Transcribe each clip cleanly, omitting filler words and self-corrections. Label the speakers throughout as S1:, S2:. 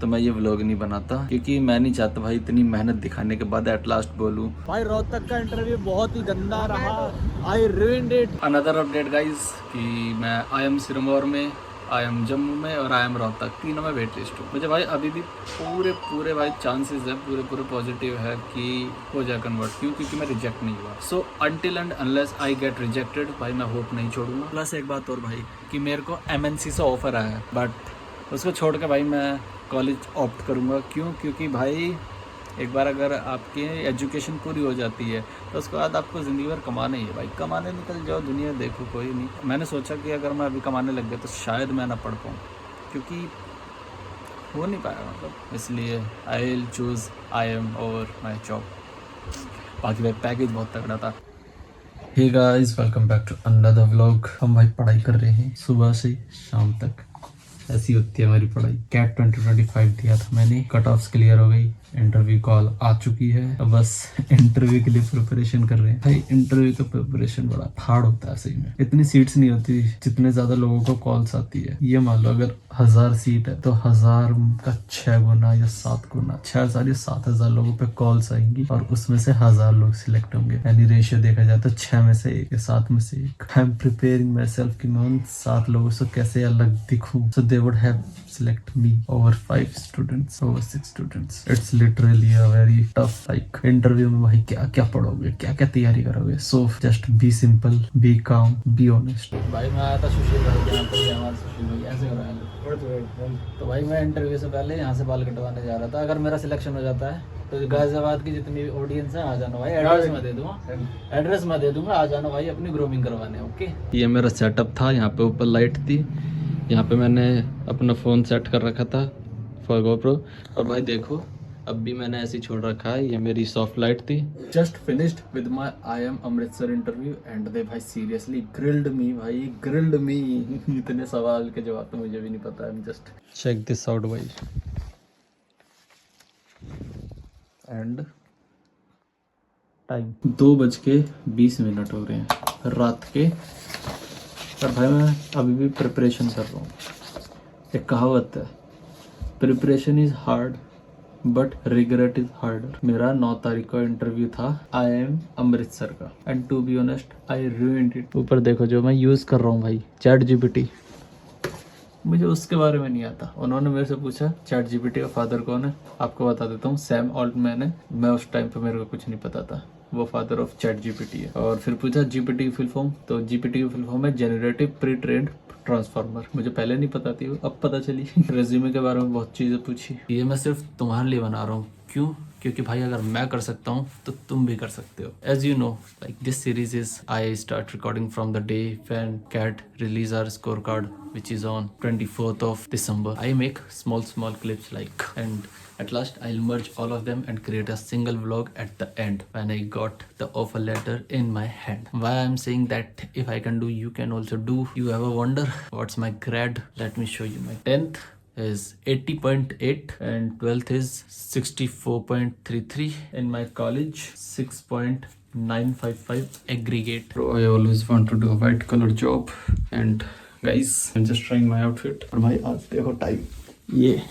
S1: तो मैं ये व्लॉग नहीं बनाता, क्योंकि मैं नहीं चाहता भाई इतनी मेहनत दिखाने के बाद एट लास्ट बोलूं
S2: भाई रोहतक का इंटरव्यू बहुत ही गंदा रहा। आई ruined it।
S1: Another update guys कि मैं आई एम सिरमौर में, आई एम जम्मू में और आई एम रोहतक, तीनों में वेट लिस्ट हूँ। मुझे भाई अभी भी पूरे भाई चांसेस है, पूरे पॉजिटिव है कि हो जाए कन्वर्ट। क्यों? क्योंकि मैं रिजेक्ट नहीं हुआ। सो until and unless I get rejected भाई मैं होप नहीं छोड़ूंगा। प्लस एक बात और भाई कि मेरे को MNC से ऑफर आया है, बट उसको छोड़ के भाई मैं कॉलेज ऑप्ट करूँगा। क्यों? क्योंकि भाई एक बार अगर आपकी एजुकेशन पूरी हो जाती है तो उसके बाद आपको ज़िंदगी भर कमाना ही है भाई। कमाने निकल जाओ, दुनिया देखो, कोई नहीं। मैंने सोचा कि अगर मैं अभी कमाने लग गया तो शायद मैं ना पढ़ पाऊँ, क्योंकि हो नहीं पाया मतलब। इसलिए I will choose IIM over my job. बाकी भाई पैकेज बहुत तगड़ा था। Hey guys, welcome back to another vlog. हम भाई पढ़ाई कर रहे हैं सुबह से शाम तक, ऐसी होती है हमारी पढ़ाई। कैट 2025 दिया था मैंने, कट ऑफ्स क्लियर हो गई, इंटरव्यू कॉल आ चुकी है। अब बस इंटरव्यू के लिए प्रिपरेशन कर रहे हैं भाई। इंटरव्यू का प्रिपरेशन बड़ा हार्ड होता है सही में। इतनी सीट्स नहीं होती जितने ज्यादा लोगों को कॉल्स आती है। ये मान लो अगर 1000 सीट है तो 1000 का 6 गुना या 7 गुना, 7,000 लोगों पे कॉल्स आएंगी और उसमें से 1000 लोग सिलेक्ट होंगे। यानी रेशियो देखा जाए तो 6 में से 1 या 7 में से 1। I am preparing myself कि मैं उन 7 लोगों से कैसे अलग दिखूं। So they would have select me over 5 students, over 6 students. It's literally a very tough like interview में भाई क्या क्या पढ़ोगे, क्या क्या तैयारी करोगे। So just be simple, be calm, be honest. भाई मैं आया था सुशील भाई के यहाँ पे, हमारे सुशील भाई ऐसे हो रहा है। तो भाई मैं इंटरव्यू से पहले यहाँ से बाल कटवाने जा रहा था। अगर मेरा सिलेक्शन हो जाता है तो गाजियाबाद की जितनी ऑडियंस है आ जाना भाई। एड्रेस मैं दे दूंगा, आ जाना भाई अपनी ग्रूमिंग करवाने। ओके, ये मेरा सेटअप था। यहाँ पे ऊपर लाइट थी, यहाँ पे मैंने अपना फ़ोन सेट कर रखा था फॉर GoPro। और भाई देखो अब भी मैंने ऐसे ही छोड़ रखा है। ये मेरी सॉफ्ट लाइट थी। Just finished with my IIM Amritsar interview and they भाई सीरियसली ग्रिल्ड मी भाई, ग्रिल्ड मी। इतने सवाल के जवाब तो मुझे भी नहीं पता है। जस्ट चेक दिस आउट भाई। एंड टाइम 2:20 हो रहे हैं रात के। और भाई मैं अभी भी प्रिपरेशन कर रहा हूँ। एक कहावत है, preparation is hard but regret is harder. मेरा 9 तारीख का इंटरव्यू था IIM अमृतसर का, and to be honest I ruined it। ऊपर देखो जो मैं यूज़ कर रहा हूँ भाई, ChatGPT। मुझे उसके बारे में नहीं आता। उन्होंने मेरे से पूछा ChatGPT का फादर कौन है, आपको बता देता हूँ, सैम ऑल्टमैन है। मैं उस टाइम पे मेरे को कुछ नहीं पता था, वो फादर ऑफ ChatGPT है। और फिर पूछा GPT की फुल फॉर्म, तो GPT की फुल फॉर्म है जेनरेटिव प्री ट्रेंड ट्रांसफार्मर। मुझे पहले नहीं पता थी, अब पता चली। रेज्यूमे के बारे में बहुत चीज़ें पूछी। ये मैं सिर्फ तुम्हारे लिए बना रहा हूँ। क्यों? क्योंकि भाई अगर मैं कर सकता हूँ तो तुम भी कर सकते हो। As you know like this series is I start recording from the day when CAT release our score card which is on 24th of December. I make small clips like, and at last I'll merge all of them and create a single vlog at the end when I got the offer letter in my hand. Why I'm saying that if I can do, you can also do. You ever wonder what's my grade? Let me show you. My 10th is 80.8 and 12th is 64.33. In my college 6.955 aggregate. So I always want to do a white collar job, and guys I'm just trying my outfit। और भाई आज देखो time, ये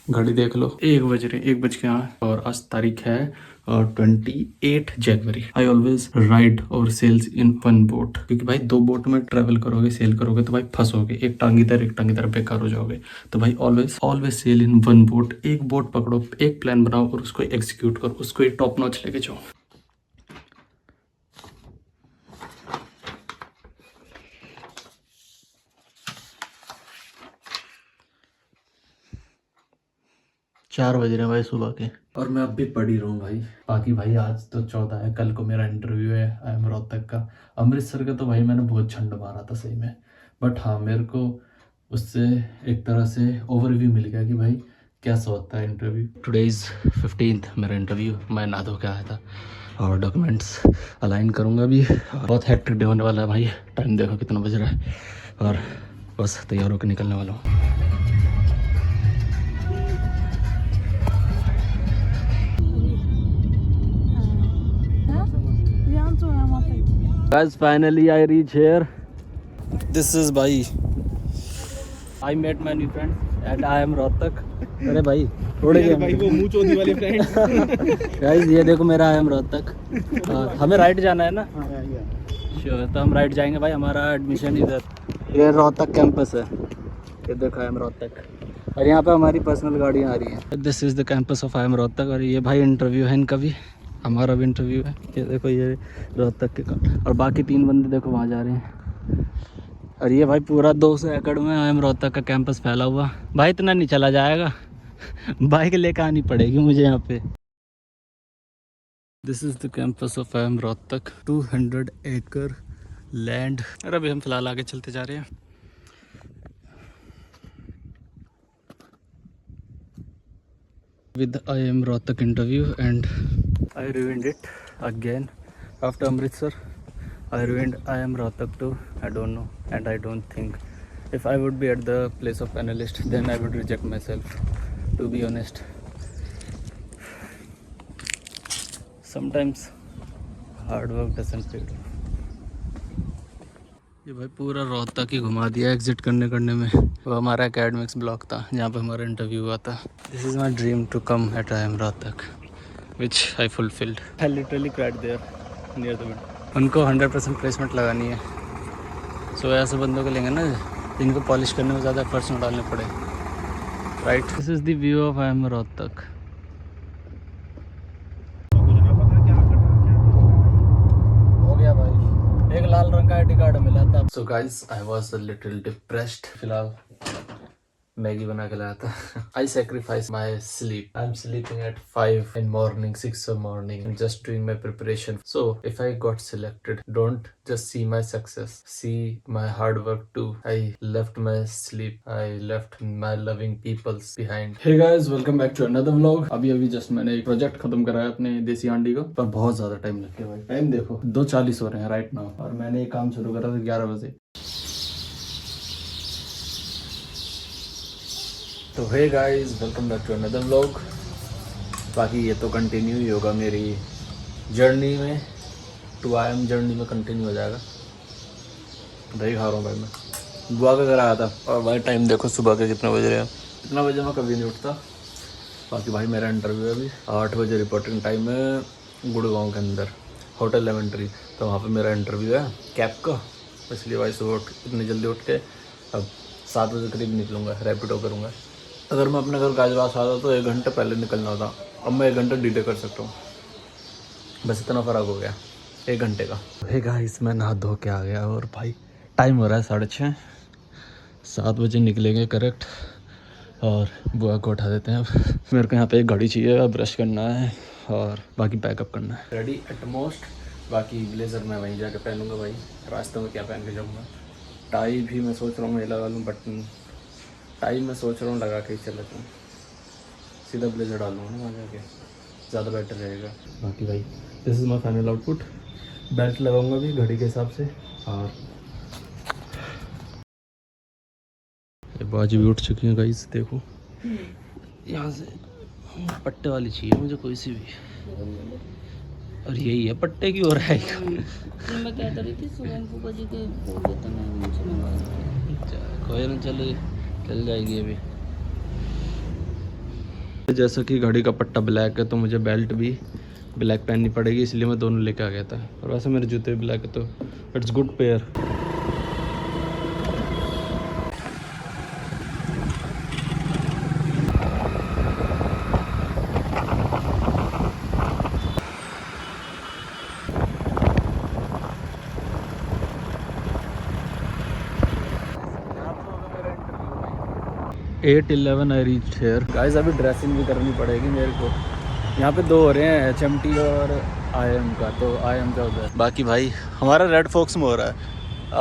S1: घड़ी देख लो, 1:01 और आज तारीख है 28 जनवरी। आई ऑलवेज राइड और सेल्स इन 1 बोट, क्योंकि भाई 2 बोट में ट्रेवल करोगे, सेल करोगे तो भाई फंसोगे। एक टांग इधर बेकार हो जाओगे। तो भाई ऑलवेज सेल इन 1 बोट। एक बोट पकड़ो, एक प्लान बनाओ और उसको एग्जीक्यूट करो, उसको एक टॉप नॉच लेके जाओ। चार बज रहे हैं भाई सुबह के, और मैं अब भी पढ़ ही रहा हूँ भाई। बाकी भाई आज तो 14 है, कल को मेरा इंटरव्यू है IIM रोहतक का। अमृतसर का तो भाई मैंने बहुत झंड मारा था सही में, बट हाँ मेरे को उससे एक तरह से ओवरव्यू मिल गया कि भाई कैसा होता है इंटरव्यू। टुडे इज़ 15th मेरा इंटरव्यू। मैं नहा धो के आया था और डॉक्यूमेंट्स अलाइन करूँगा अभी। बहुत हेक्टिक डे होने वाला है भाई। टाइम देखो कितना बज रहा है, और बस तैयार होकर निकलने वाला हूँ। Guys, finally I reach here. This is Bhai. I met many friends and I am Rohtak. अरे भाई उड़ गया
S2: भाई वो मुंह चोदी वाली फ्रेंड।
S1: गाइस ये देखो मेरा आई एम रोहतक और हमें राइट जाना है ना श्योर तो हम राइट जाएंगे भाई हमारा एडमिशन इधर ये रोहतक कैंपस है ये देखो आई एम रोहतक और यहाँ पे हमारी पर्सनल गाड़ियाँ आ रही हैं this is the campus of I M Rohtak और ये भाई इंटरव्यू है इनका भी हमारा भी इंटरव्यू है ये देखो ये रोहतक के और बाकी 3 बंदे देखो वहाँ जा रहे हैं और ये भाई पूरा 200 एकड़ में आई एम रोहतक का कैंपस फैला हुआ भाई इतना नहीं चला जाएगा बाइक लेकर आनी पड़ेगी मुझे यहाँ पे this is the campus of I M Rohtak 200 एकड़ लैंड और अभी हम फिलहाल आगे चलते जा रहे हैं with I am Rohtak interview and I ruined it again after Amritsar I ruined I am Rohtak too I don't know and I don't think if I would be at the place of analyst then I would reject myself to be honest sometimes hard work doesn't pay off ये भाई पूरा रोहतक ही घुमा दिया exit करने में वो हमारा academics block था जहाँ पे हमारा इंटरव्यू हुआ था this is my dream to come at I M Rohtak which I fulfilled I literally cried there near the window उनको 100% प्लेसमेंट लगानी है सो ऐसे बंदों को लेंगे ना जिनको पॉलिश करने में ज़्यादा एफर्ट्स में डालने पड़े right this is the view of I M Rohtak एक लाल रंग का आईडी कार्ड मिला था so guys I was a little depressed फिलहाल मैगी बना के लाया था I sacrifice my sleep I am sleeping at 5 in morning 6 of morning I'm just doing my preparation so if I got selected don't just see my success see my hard work too I left my sleep I left my loving peoples behind hey guys welcome back to another vlog अभी just मैंने एक project खत्म कराया अपने देसी हांडी का पर बहुत ज्यादा टाइम लग गया भाई टाइम देखो 2:40 हो रहे हैं राइट नाउ और मैंने ये काम शुरू करा था 11 बजे तो hey guys welcome back to another vlog बाकी ये तो कंटिन्यू ही होगा मेरी जर्नी में टू आई एम जर्नी में कंटिन्यू हो जाएगा दही खा रहा हूँ भाई मैं बुआ के घर आया था और भाई टाइम देखो सुबह के कितने बज रहे हैं इतना बजे मैं कभी नहीं उठता बाकी भाई मेरा इंटरव्यू है अभी 8 बजे रिपोर्टिंग टाइम है गुड़गांव के अंदर होटल लेमन ट्री तो वहाँ पे मेरा इंटरव्यू है कैब का इसलिए भाई सुबह इतनी जल्दी उठ के अब 7 बजे करीब निकलूँगा रैपिडो करूँगा अगर मैं अपने घर गाजवास आता तो 1 घंटे पहले निकलना होता अब मैं 1 घंटे डिले कर सकता हूँ बस इतना फ़र्क हो गया 1 घंटे का हे गाइस मैं नहा धो के आ गया और भाई टाइम हो रहा है 6:30 7 बजे निकलेंगे करेक्ट और बुआ को उठा देते हैं अब मेरे को यहाँ पे एक गाड़ी चाहिए ब्रश करना है और बाकी पैकअप करना है रेडी एट मोस्ट बाकी ब्लेज़र मैं वहीं जाके पहनूँगा भाई रास्ते में क्या पहन के जाऊँगा टाई भी मैं सोच रहा हूँ मैं लगा लूँ बट टाई मैं सोच रहा हूँ लगा के ही चला जाऊँ सीधा ब्लेजर डालूँगा ना वहाँ जाके ज़्यादा बेटर रहेगा बाकी भाई this is my final output belt लगाऊंगा भी घड़ी के हिसाब से और ये बाजी भी उठ चुकी हैं गाइस देखो यहाँ से पट्टे वाली चाहिए मुझे कोई सी भी और यही है पट्टे की हो रहा है
S3: मैं कहता रही थी सुबह फूफा जी के बोल देता मैं उनसे मंगवा
S1: कोई ना चलो चल जाएगी अभी जैसा कि घड़ी का पट्टा ब्लैक है तो मुझे बेल्ट भी ब्लैक पहननी पड़ेगी इसलिए मैं दोनों लेके आ गया था और वैसे मेरे जूते भी ब्लैक है तो it's good pair (8:11) I reach here guys अभी ड्रेसिंग भी करनी पड़ेगी मेरे को यहाँ पे 2 हो रहे हैं HMT और IM का तो IM का उधर बाकी भाई हमारा रेड फॉक्स में हो रहा है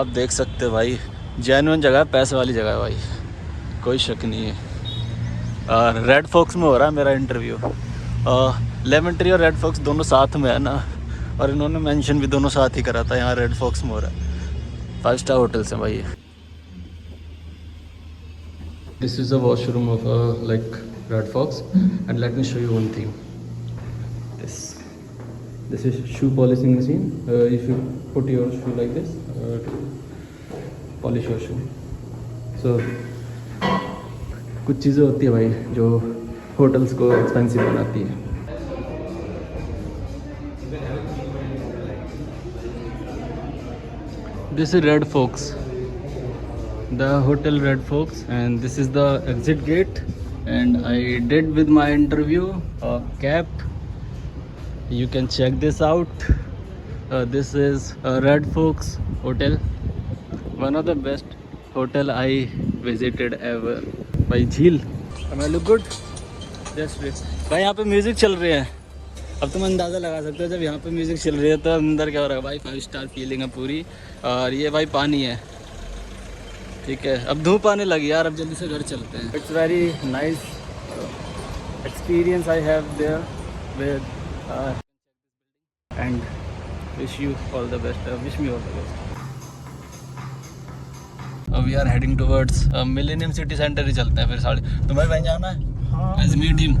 S1: आप देख सकते हैं भाई जेन्युइन जगह है पैसे वाली जगह है भाई कोई शक नहीं है और रेड फॉक्स में हो रहा है मेरा इंटरव्यू लेमन ट्री और रेड फॉक्स दोनों साथ में है ना और इन्होंने मेंशन भी दोनों साथ ही करा था यहाँ रेड फॉक्स में हो रहा है 5 स्टार होटल से भाई This is a washroom of like Red Fox and let me show you one thing. This is shoe polishing machine. If you put your shoe like this, polish your shoe. So कुछ चीज़ें होती है भाई जो hotels को expensive बनाती है। This is Red Fox, the hotel Red Fox, and this is the exit gate, and I did with my interview cap. You can check this out. This is Red Fox Hotel, one of the best hotel I visited ever. भाई झील, am I look good? Just wait. भाई यहाँ पे music चल रही है. अब तुम अंदाज़ा लगा सकते हो जब यहाँ पे म्यूजिक चल रही है तो अंदर क्या हो रहा है भाई. 5 स्टार फीलिंग है पूरी. और ये भाई पानी है, ठीक है. अब धूप आने लगी यार, अब जल्दी से घर चलते हैं. It's very nice experience I have their with and wish you all the best. Wish me all the best. We are heading towards Millennium City Center ही चलते हैं फिर साढ़े. तुम्हें वहीं जाना है?
S2: हाँ.
S1: Nice to meet you.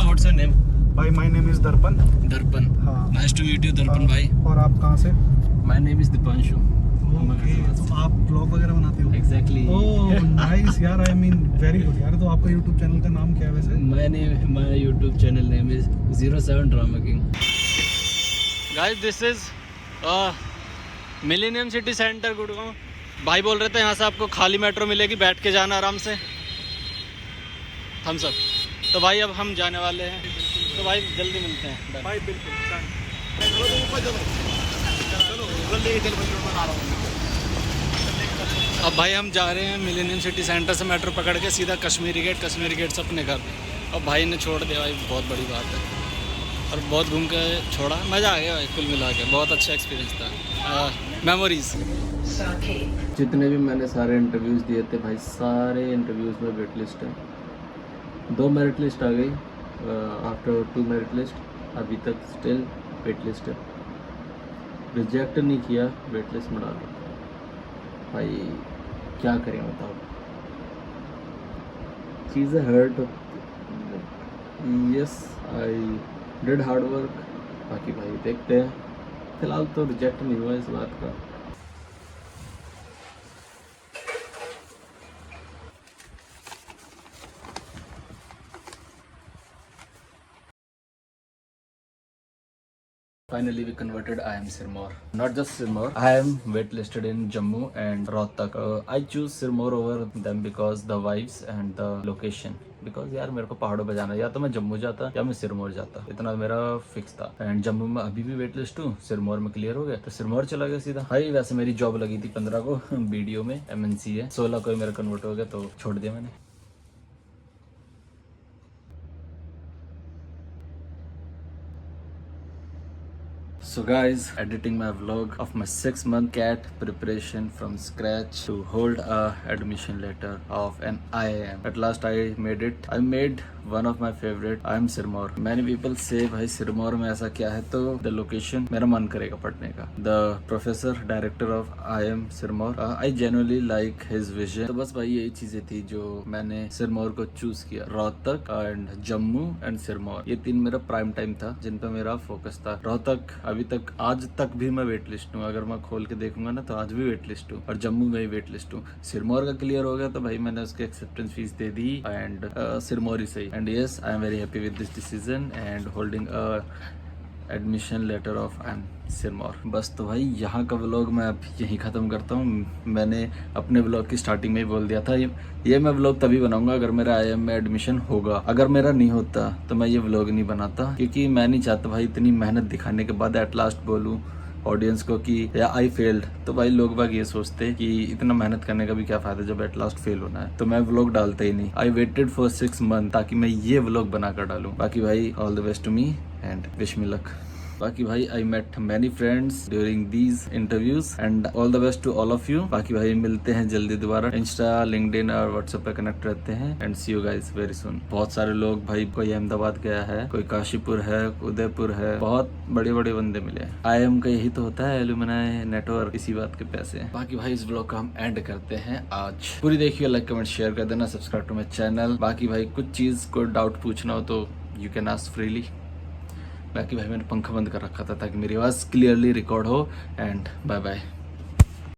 S1: What's your name?
S2: भाई my name is दर्पण.
S1: दर्पण.
S2: हाँ.
S1: Nice to meet you दर्पण भाई.
S2: और आप कहाँ से?
S1: My name is Dipanshu.
S2: Okay. तो आप ब्लॉग वगैरह बनाते हो?
S1: Exactly.
S2: Oh nice यार, I mean very good यार. तो आपका YouTube चैनल का नाम क्या है वैसे?
S1: My YouTube channel name is 07 Drama King. Guys this is millennium city centre Gurgaon. भाई बोल रहे थे यहाँ से आपको खाली मेट्रो मिलेगी, बैठ के जाना आराम से. Thumbs up. तो भाई अब हम जाने वाले हैं, तो भाई जल्दी मिलते हैं भाई. बिल्कुल. अब भाई हम जा रहे हैं मिलेनियम सिटी सेंटर से मेट्रो पकड़ के सीधा कश्मीरी गेट से अपने घर. अब भाई ने छोड़ दिया भाई, बहुत बड़ी बात है. और बहुत घूम के छोड़ा, मज़ा आ गया भाई. कुल मिला के बहुत अच्छा एक्सपीरियंस था. मेमोरीज. जितने भी मैंने सारे इंटरव्यूज़ दिए थे भाई, सारे इंटरव्यूज़ में वेट लिस्ट है. 2 मेरिट लिस्ट आ गई आफ्टर 2 मेरिट लिस्ट. अभी तक स्टिल वेट लिस्ट है. रिजेक्ट नहीं किया, वेट लिस्ट में डाला. भाई क्या करें बताओ, चीज़ें hurt. Yes I did hard work. बाकी भाई देखते हैं, फिलहाल तो रिजेक्ट नहीं हुआ इस बात का. Finally we converted IIM Sirmaur. Not just Sirmaur, I am waitlisted in Jammu and Rohtak. I choose Sirmaur over them because the vibes and the location. Because यार मेरे को पहाड़ों पे जाना है, या तो मैं जम्मू जाता या मैं सिरमौर जाता. इतना मेरा फिक्स था. एंड जम्मू में अभी भी वेट लिस्ट हूँ, सिरमौर में क्लियर हो गया तो सिरमौर चला गया सीधा. भाई वैसे मेरी जॉब लगी थी 15 को बीडीओ में, MNC है. 16 को मेरा कन्वर्ट हो गया तो छोड़ दिया मैंने. So guys, editing my vlog of my 6-month CAT preparation from scratch to hold a admission letter of an IIM. At last I made it. I made one of my favorite, IIM Sirmaur. Many people say भाई सिरमौर में ऐसा क्या है, तो the location मेरा मन करेगा पढ़ने का. The professor director of IIM Sirmaur, I genuinely like his vision. तो बस भाई यही चीजें थी जो मैंने सिरमौर को चूज किया. रोहतक एंड जम्मू एंड सिरमौर, ये 3 मेरा प्राइम टाइम था जिन पे मेरा फोकस था. रोहतक अभी तक आज तक भी मैं वेट लिस्ट हूँ. अगर मैं खोल के देखूंगा ना तो आज भी वेट लिस्ट हूँ. और जम्मू में ही वेट लिस्ट हूँ. सिरमौर का क्लियर हो गया तो भाई मैंने उसकी एक्सेप्टेंस फीस दे दी एंड सिरमौर ही सही. And yes I am very happy with this decision and holding a admission letter of IIM Sirmaur. बस तो भाई यहाँ का व्लॉग मैं अब यहीं ख़त्म करता हूँ. मैंने अपने व्लॉग की स्टार्टिंग में ही बोल दिया था ये मैं व्लॉग तभी बनाऊंगा अगर मेरा IIM में एडमिशन होगा. अगर मेरा नहीं होता तो मैं ये व्लॉग नहीं बनाता, क्योंकि मैं नहीं चाहता भाई इतनी मेहनत दिखाने के बाद एट लास्ट बोलूँ ऑडियंस को कि या आई फेल्ड. तो भाई लोग बाग ये सोचते कि इतना मेहनत करने का भी क्या फ़ायदा जब एट लास्ट फेल होना है. तो मैं व्लॉग डालता ही नहीं. आई वेटेड फॉर 6 मंथ ताकि मैं ये व्लॉग बनाकर डालूँ. बाकी भाई all the best to me and wish me luck. बाकी भाई I met many friends during these interviews and all the best to all of you. बाकी भाई मिलते हैं जल्दी दोबारा. इंस्टा, लिंक्डइन और व्हाट्सएप पे कनेक्ट रहते हैं and see you guys very soon. बहुत सारे लोग भाई, कोई अहमदाबाद गया है, कोई काशीपुर है, उदयपुर है, बहुत बड़े बड़े बंदे मिले. IIM का यही तो होता है, एलुमनाई नेटवर्क, इसी बात के पैसे. बाकी भाई इस ब्लॉग का हम एंड करते हैं आज. पूरी देखिए, लाइक कमेंट शेयर कर देना, सब्सक्राइब टू माई चैनल. बाकी भाई कुछ चीज़ को डाउट पूछना हो तो यू कैन आस्क फ्रीली. बाकी भाई मैंने पंखा बंद कर रखा था ताकि मेरी आवाज़ क्लियरली रिकॉर्ड हो. And bye bye.